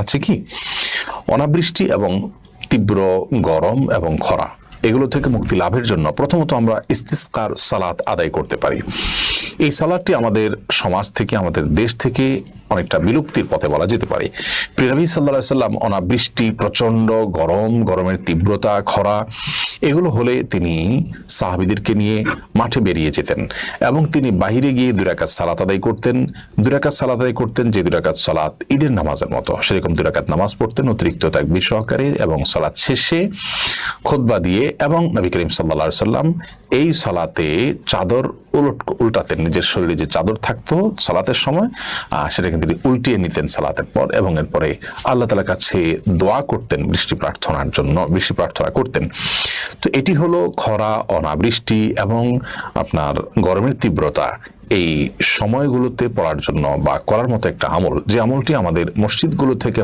দেখাচ্ছে কি অনাবৃষ্টি এবং তীব্র গরম এবং খরা এগুলো থেকে মুক্তি লাভের জন্য প্রথমত আমরা ইস্তিসকার সালাত আদায় করতে পারি। এই সালাতটি আমাদের সমাজ থেকে, আমাদের দেশ থেকে অনেকটা বিলুপ্তির পথে বলা যেতে পারে। প্রিয় নবী সাল্লাল্লাহু আলাইহি সাল্লাম অনাবৃষ্টি, প্রচন্ড গরম, গরমের তীব্রতা, খরা এগুলো হলে তিনি সাহাবীদেরকে নিয়ে মাঠে বেরিয়ে যেতেন এবং তিনি বাহিরে গিয়ে 2 রাকাত সালাত আদায় করতেন। 2 রাকাত সালাত আদায় করতেন, যে 2 রাকাত সালাত ঈদের নামাজের মতো সেরকম 2 রাকাত নামাজ পড়তেন অতিরিক্ত তাকবীর সহকারে, এবং সালাত শেষে খুতবা দিয়ে, এবং নবী করিম সাল্লাল্লাহু আলাইহি সাল্লাম এই সালাতে চাদর উল্টাতেন। নিজের শরীরে যে চাদর থাকতো সালাতের সময় সেটাকে তিনি উল্টিয়ে নিতেন সালাতের পর, এবং এরপরে আল্লাহ তাআলার কাছে দোয়া করতেন বৃষ্টি প্রার্থনার জন্য, বৃষ্টি প্রার্থনা করতেন। তো এটি হলো খরা, অনাবৃষ্টি এবং আপনার গরমের তীব্রতা এই সময়গুলোতে পড়ার জন্য বা করার মতো একটা আমল, যে আমলটি আমাদের মসজিদগুলো থেকে